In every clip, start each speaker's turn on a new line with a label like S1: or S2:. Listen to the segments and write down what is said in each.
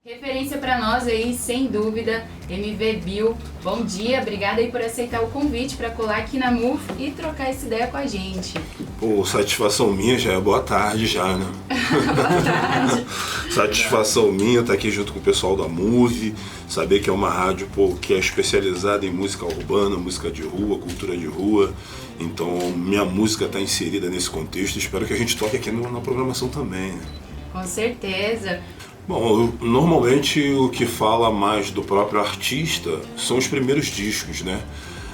S1: Referência para nós aí, sem dúvida, MV Bill. Bom dia, obrigada aí por aceitar o convite para colar aqui na MUF e trocar essa ideia com a gente.
S2: Pô, satisfação minha já é boa tarde já, né?
S1: Boa tarde.
S2: Satisfação minha estar aqui junto com o pessoal da MUV, saber que é uma rádio que é especializada em música urbana, música de rua, cultura de rua. Então minha música está inserida nesse contexto, espero que a gente toque aqui na programação também, né?
S1: Com certeza.
S2: Bom, normalmente o que fala mais do próprio artista são os primeiros discos, né?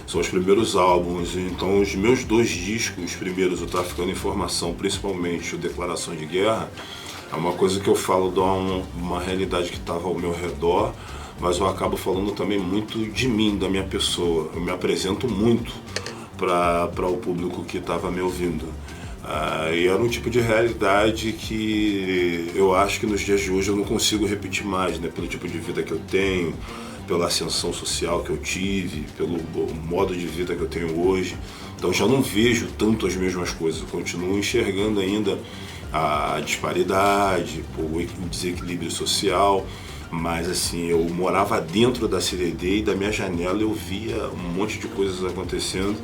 S2: São os primeiros álbuns. Então os meus 2 discos, primeiros, o Traficando Informação, principalmente o Declaração de Guerra, é uma coisa que eu falo de uma realidade que estava ao meu redor, mas eu acabo falando também muito de mim, da minha pessoa. Eu me apresento muito para o público que estava me ouvindo. E era um tipo de realidade que eu acho que nos dias de hoje eu não consigo repetir mais, né? Pelo tipo de vida que eu tenho, pela ascensão social que eu tive, pelo modo de vida que eu tenho hoje. Então já não vejo tanto as mesmas coisas, eu continuo enxergando ainda a disparidade, o desequilíbrio social, mas assim, eu morava dentro da CDD e da minha janela eu via um monte de coisas acontecendo.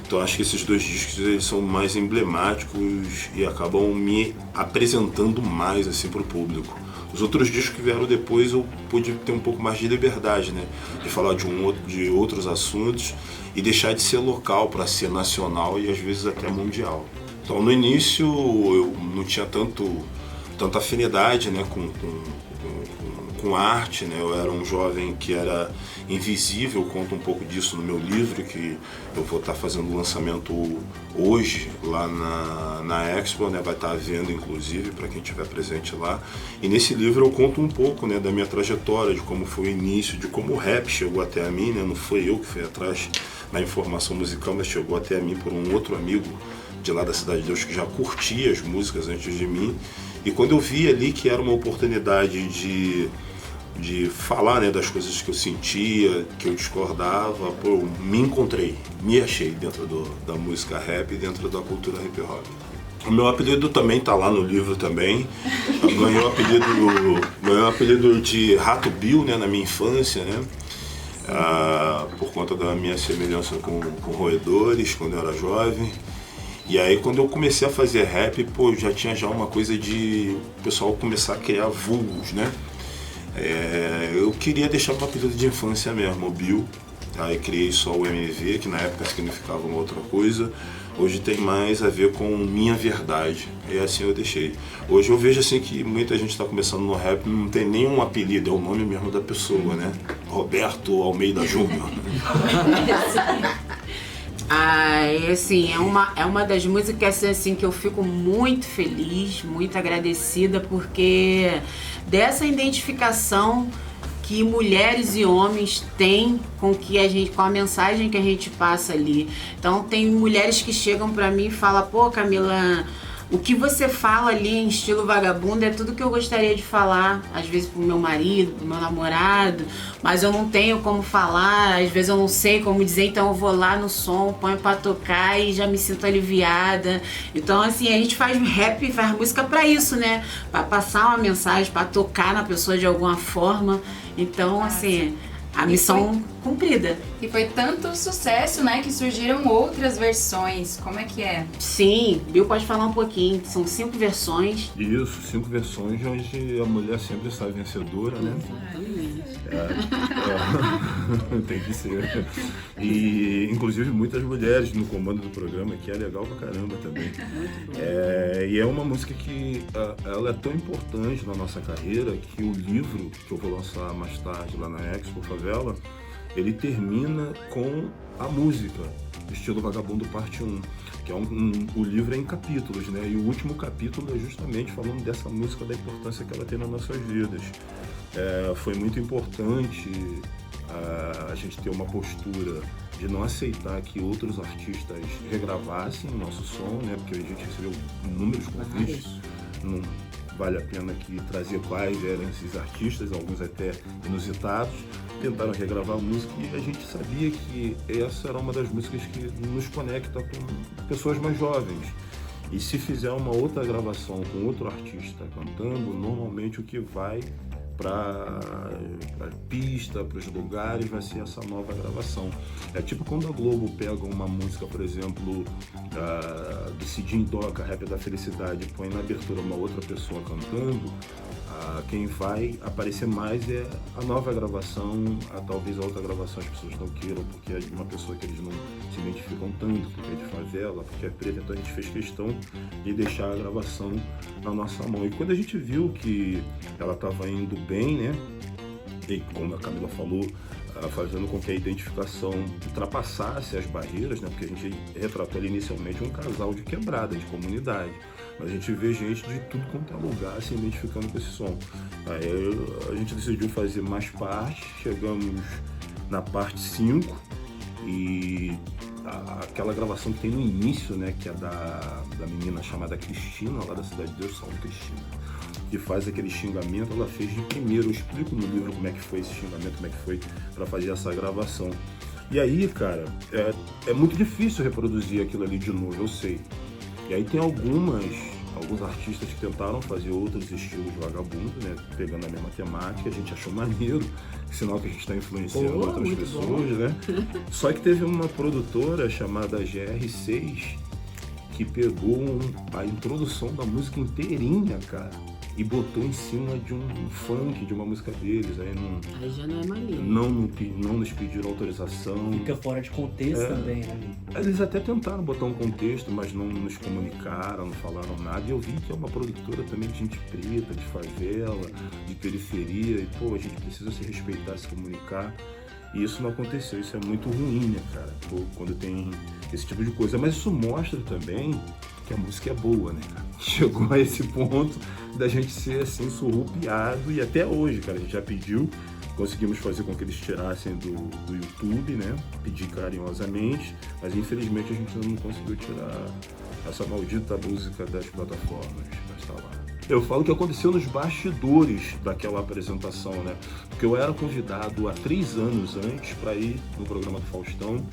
S2: Então acho que esses 2 discos eles são mais emblemáticos e acabam me apresentando mais assim para o público. Os outros discos que vieram depois eu pude ter um pouco mais de liberdade, né? De falar de outros assuntos e deixar de ser local para ser nacional e às vezes até mundial. Então no início eu não tinha tanta afinidade, né, com arte, né? Eu era um jovem que era invisível, eu conto um pouco disso no meu livro, que eu vou estar fazendo o lançamento hoje lá na Expo, né? Vai estar à venda inclusive para quem estiver presente lá. E nesse livro eu conto um pouco, né, da minha trajetória, de como foi o início, de como o rap chegou até a mim, né? Não foi eu que fui atrás da informação musical, mas chegou até a mim por um outro amigo de lá da Cidade de Deus que já curtia as músicas antes de mim. E quando eu vi ali que era uma oportunidade de falar, né, das coisas que eu sentia, que eu discordava, me encontrei, me achei dentro da música rap e dentro da cultura hip hop. O meu apelido também está lá no livro também. Eu ganhei o apelido de Rato Bill, né, na minha infância, né, por conta da minha semelhança com roedores quando eu era jovem. E aí quando eu comecei a fazer rap, já tinha uma coisa de o pessoal começar a criar vulgos, né? Eu queria deixar um apelido de infância mesmo, o Bill. Aí criei só o MV, que na época significava uma outra coisa. Hoje tem mais a ver com minha verdade. E assim eu deixei. Hoje eu vejo assim que muita gente está começando no rap, não tem nenhum apelido, é o nome mesmo da pessoa, né? Roberto Almeida Júnior.
S3: Assim, é uma das músicas assim, que eu fico muito feliz, muito agradecida, porque dessa identificação que mulheres e homens têm com a mensagem que a gente passa ali. Então tem mulheres que chegam pra mim e falam: pô, Camila, o que você fala ali em estilo vagabundo é tudo que eu gostaria de falar, às vezes pro meu marido, pro meu namorado, mas eu não tenho como falar, às vezes eu não sei como dizer, então eu vou lá no som, ponho pra tocar e já me sinto aliviada. Então assim, a gente faz rap, faz música pra isso, né? Pra passar uma mensagem, pra tocar na pessoa de alguma forma. Então assim, a missão cumprida.
S1: E foi tanto sucesso, né, que surgiram outras versões. Como é que é?
S3: Sim, Bill pode falar um pouquinho. São 5 versões.
S2: Isso, 5 versões onde a mulher sempre sai vencedora, né? Tem que ser. E inclusive muitas mulheres no comando do programa, que é legal pra caramba também. E é uma música que ela é tão importante na nossa carreira que o livro que eu vou lançar mais tarde lá na Expo Favela, ele termina com a música Estilo Vagabundo Parte 1, que é o livro é em capítulos, né? E o último capítulo é justamente falando dessa música, da importância que ela tem nas nossas vidas. Foi muito importante a gente ter uma postura de não aceitar que outros artistas regravassem o nosso som, né? Porque a gente recebeu inúmeros convites. Não vale a pena aqui trazer quais eram esses artistas, alguns até inusitados. Tentaram regravar a música e a gente sabia que essa era uma das músicas que nos conecta com pessoas mais jovens. E se fizer uma outra gravação com outro artista cantando, normalmente o que vai para pista, para os lugares, vai ser essa nova gravação. É tipo quando a Globo pega uma música, por exemplo, do Cidinho Doca, Rap da Felicidade, e põe na abertura uma outra pessoa cantando, quem vai aparecer mais é a nova gravação, talvez a outra gravação as pessoas não queiram, porque é de uma pessoa que eles não se identificam tanto, porque é de favela, porque é preta, então a gente fez questão de deixar a gravação na nossa mão. E quando a gente viu que ela estava indo bem, né, e como a Camila falou, fazendo com que a identificação ultrapassasse as barreiras, né, porque a gente retratou ali inicialmente um casal de quebrada, de comunidade. Mas a gente vê gente de tudo quanto é lugar se identificando com esse som. Aí a gente decidiu fazer mais partes, chegamos na parte 5 e aquela gravação que tem no início, né, que é da menina chamada Cristina, lá da Cidade de Deus, salve Cristina, que faz aquele xingamento, ela fez de primeiro. Eu explico no livro como é que foi esse xingamento, como é que foi para fazer essa gravação. E aí, cara, é muito difícil reproduzir aquilo ali de novo, eu sei. E aí tem alguns artistas que tentaram fazer outros estilos vagabundo, né? Pegando a mesma temática, a gente achou maneiro, sinal que a gente está influenciando outras pessoas, né? Só que teve uma produtora chamada GR6 que pegou a introdução da música inteirinha, cara, e botou em cima de um funk, de uma música deles.
S3: Aí já não é maneiro.
S2: Não nos pediram autorização.
S4: Fica fora de contexto também, né?
S2: Eles até tentaram botar um contexto, mas não nos comunicaram, não falaram nada. E eu vi que é uma produtora também de gente preta, de favela, de periferia. E, pô, a gente precisa se respeitar, se comunicar. E isso não aconteceu. Isso é muito ruim, né, cara? Pô, quando tem esse tipo de coisa. Mas isso mostra também que a música é boa, né, cara? Chegou a esse ponto da gente ser assim surrupiado, e até hoje, cara, a gente já pediu, conseguimos fazer com que eles tirassem do YouTube, né? Pedi carinhosamente, mas infelizmente a gente não conseguiu tirar essa maldita música das plataformas, mas tá lá. Eu falo que aconteceu nos bastidores daquela apresentação, né? Porque eu era convidado há 3 anos antes para ir no programa do Faustão,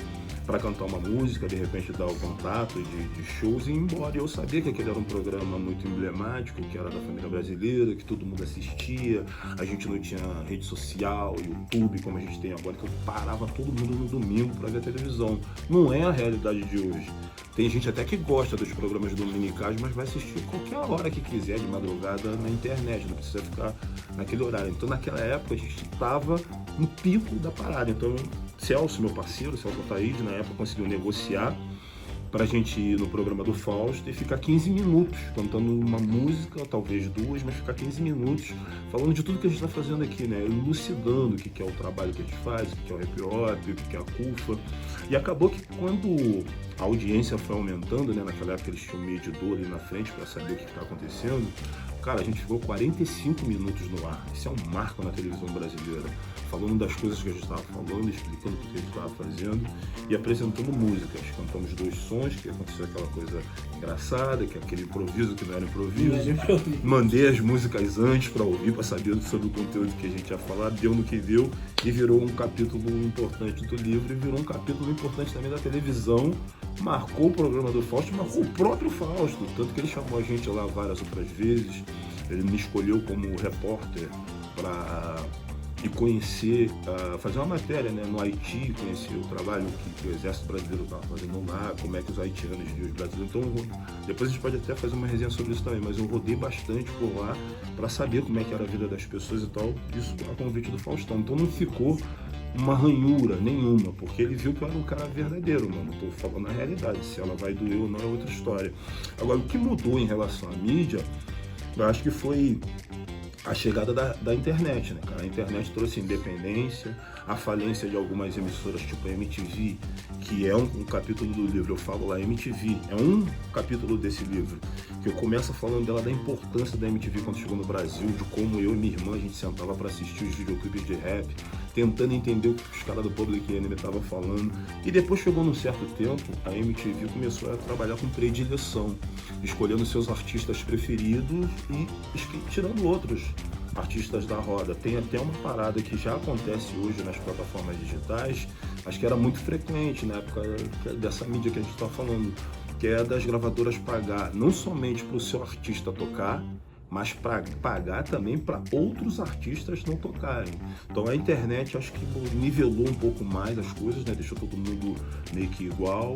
S2: para cantar uma música, de repente dar o contato de shows e ir embora. E eu sabia que aquele era um programa muito emblemático, que era da família brasileira, que todo mundo assistia, a gente não tinha rede social, YouTube como a gente tem agora, que eu parava todo mundo no domingo para ver a televisão. Não é a realidade de hoje. Tem gente até que gosta dos programas dominicais, mas vai assistir qualquer hora que quiser, de madrugada, na internet, não precisa ficar naquele horário. Então naquela época a gente estava no pico da parada. Então Celso, meu parceiro, Celso Ataíde, na época conseguiu negociar pra gente ir no programa do Fausto e ficar 15 minutos cantando uma música, talvez 2, mas ficar 15 minutos falando de tudo que a gente tá fazendo aqui, né? Elucidando o que é o trabalho que a gente faz, o que é o hip hop, o que é a CUFA. E acabou que quando a audiência foi aumentando, né? Naquela época eles tinham um medidor ali na frente para saber o que tá acontecendo. Cara, a gente ficou 45 minutos no ar. Isso é um marco na televisão brasileira. Falando das coisas que a gente estava falando, explicando o que a gente estava fazendo e apresentando músicas. Cantamos 2 sons, que aconteceu aquela coisa engraçada, que é aquele improviso que não era improviso. Mandei as músicas antes para ouvir, para saber sobre o conteúdo que a gente ia falar. Deu no que deu e virou um capítulo importante do livro e virou um capítulo importante também da televisão. Marcou o programa do Fausto, marcou o próprio Fausto. Tanto que ele chamou a gente lá várias outras vezes. Ele me escolheu como repórter para ir conhecer, fazer uma matéria, né, no Haiti, conhecer o trabalho que o Exército Brasileiro estava fazendo lá, como é que os haitianos viam os brasileiros. Então, depois a gente pode até fazer uma resenha sobre isso também, mas eu rodei bastante por lá para saber como é que era a vida das pessoas e tal, isso a convite do Faustão. Então não ficou uma ranhura nenhuma, porque ele viu que eu era um cara verdadeiro, mano. Tô falando a realidade, se ela vai doer ou não é outra história. Agora, o que mudou em relação à mídia, eu acho que foi a chegada da internet, né, cara? A internet trouxe independência, a falência de algumas emissoras, tipo a MTV, que é um capítulo do livro, eu falo lá, MTV, é um capítulo desse livro, que eu começo falando dela, da importância da MTV quando chegou no Brasil, de como eu e minha irmã, a gente sentava para assistir os videoclipes de rap, tentando entender o que os caras do Public Enemy estavam falando. E depois chegou num certo tempo, a MTV começou a trabalhar com predileção, escolhendo seus artistas preferidos e tirando outros artistas da roda. Tem até uma parada que já acontece hoje nas plataformas digitais, acho que era muito frequente na época dessa mídia que a gente está falando, que é das gravadoras pagar não somente para o seu artista tocar, mas para pagar também para outros artistas não tocarem. Então a internet acho que nivelou um pouco mais as coisas, né? Deixou todo mundo meio que igual.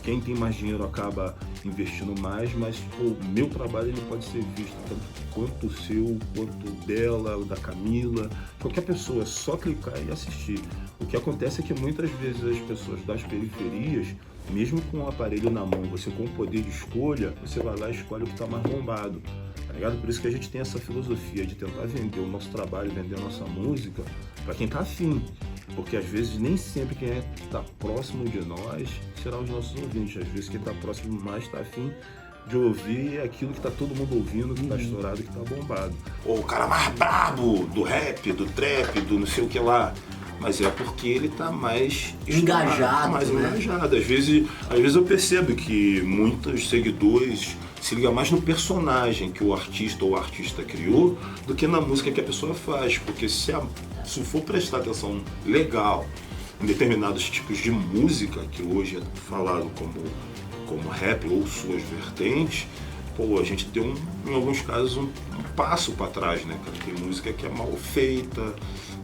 S2: Quem tem mais dinheiro acaba investindo mais, mas o meu trabalho ele pode ser visto tanto quanto o seu, quanto dela, da Camila, qualquer pessoa, é só clicar e assistir. O que acontece é que muitas vezes as pessoas das periferias, mesmo com o aparelho na mão, você com o poder de escolha, você vai lá e escolhe o que está mais bombado. Tá ligado? Por isso que a gente tem essa filosofia de tentar vender o nosso trabalho, vender a nossa música para quem tá afim. Porque às vezes nem sempre quem está próximo de nós será os nossos ouvintes. Às vezes quem está próximo mais está afim de ouvir aquilo que tá todo mundo ouvindo, que tá estourado, que tá bombado. Ou o cara mais brabo do rap, do trap, do não sei o que lá. Mas é porque ele tá mais
S5: engajado,
S2: mais
S5: né?
S2: engajado. Às vezes eu percebo que muitos seguidores se ligam mais no personagem que o artista ou o artista criou do que na música que a pessoa faz. Porque se for prestar atenção legal em determinados tipos de música, que hoje é falado como rap ou suas vertentes, a gente deu, em alguns casos, um passo para trás, né, cara? Tem música que é mal feita,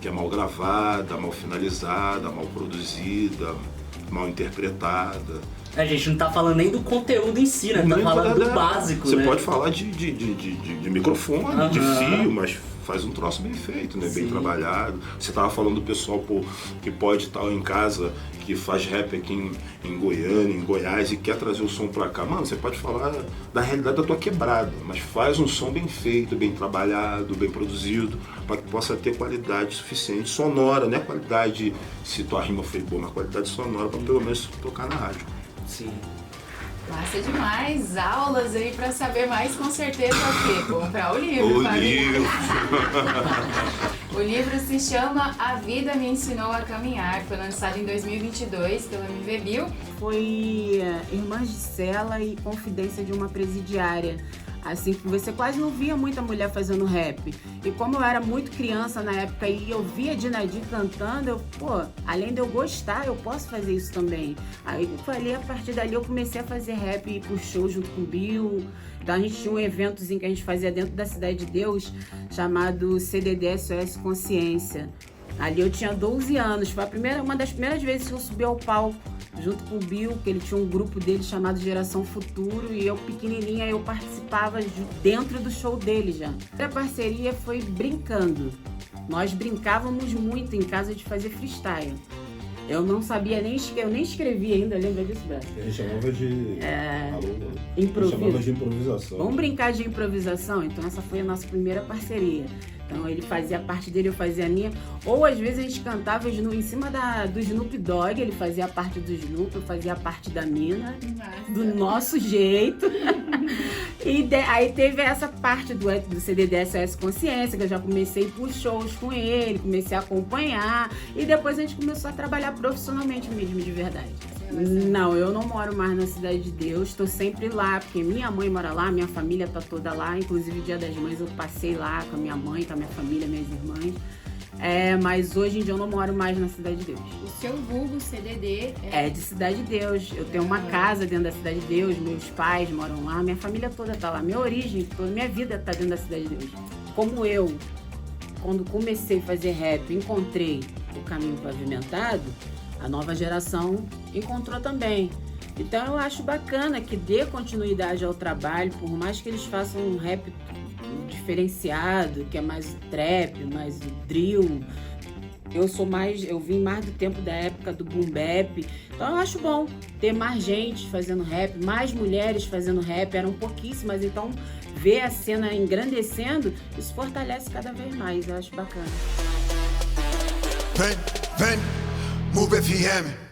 S2: que é mal gravada, mal finalizada, mal produzida, mal interpretada.
S5: A gente não tá falando nem do conteúdo em si, né? Tá falando do básico,
S2: Você
S5: né?
S2: pode falar de microfone, de fio, mas faz um troço bem feito, né? Bem trabalhado. Você tava falando do pessoal que pode estar em casa, que faz rap aqui em Goiânia, em Goiás e quer trazer o som pra cá. Mano, você pode falar da realidade da tua quebrada, mas faz um som bem feito, bem trabalhado, bem produzido, para que possa ter qualidade suficiente, sonora, não é qualidade se tua rima foi boa, mas qualidade sonora para pelo menos tocar na rádio.
S5: Sim.
S1: Massa demais, aulas aí pra saber mais, com certeza o quê? Comprar o livro,
S2: O
S1: família.
S2: livro.
S1: O livro se chama A Vida Me Ensinou a Caminhar, foi lançado em 2022 pela MV Bill.
S3: Foi Irmãs de Cela e Confidência de uma Presidiária. Assim, que você quase não via muita mulher fazendo rap. E como eu era muito criança na época e eu via a Dinadi cantando, além de eu gostar, eu posso fazer isso também. Aí eu falei, a partir dali eu comecei a fazer rap e ir pro show junto com o Bill. Então a gente tinha um eventozinho que a gente fazia dentro da Cidade de Deus, chamado CDD SOS Consciência. Ali eu tinha 12 anos, foi uma das primeiras vezes que eu subi ao palco junto com o Bill, que ele tinha um grupo dele chamado Geração Futuro, e eu pequenininha, eu participava dentro do show dele já. A parceria foi brincando. Nós brincávamos muito em casa de fazer freestyle. Eu não sabia eu nem escrevia ainda, lembra disso, Beto?
S2: A gente chamava de...
S3: Chamava
S2: de improvisação.
S3: Vamos brincar de improvisação? Então essa foi a nossa primeira parceria. Então ele fazia a parte dele, eu fazia a minha. Ou às vezes a gente cantava em cima do Snoop Dogg, ele fazia a parte do Snoop, eu fazia a parte da mina, do nosso jeito. E aí teve essa parte do CDD SOS Consciência, que eu já comecei por shows com ele, comecei a acompanhar. E depois a gente começou a trabalhar profissionalmente mesmo, de verdade. Não, eu não moro mais na Cidade de Deus, estou sempre lá, porque minha mãe mora lá, minha família tá toda lá, inclusive Dia das Mães eu passei lá com a minha mãe, com a minha família, minhas irmãs. Mas hoje em dia eu não moro mais na Cidade de Deus.
S1: O seu vulgo CDD
S3: é de Cidade de Deus. Eu tenho uma casa dentro da Cidade de Deus, meus pais moram lá, minha família toda tá lá, minha origem, toda minha vida tá dentro da Cidade de Deus. Como eu, quando comecei a fazer rap, encontrei o caminho pavimentado, a nova geração encontrou também. Então eu acho bacana que dê continuidade ao trabalho, por mais que eles façam um rap diferenciado, que é mais trap, mais drill. Eu vim mais do tempo da época do boom bap. Então eu acho bom ter mais gente fazendo rap, mais mulheres fazendo rap, eram pouquíssimas, então ver a cena engrandecendo, isso fortalece cada vez mais, eu acho bacana.
S6: Vem, Move FM.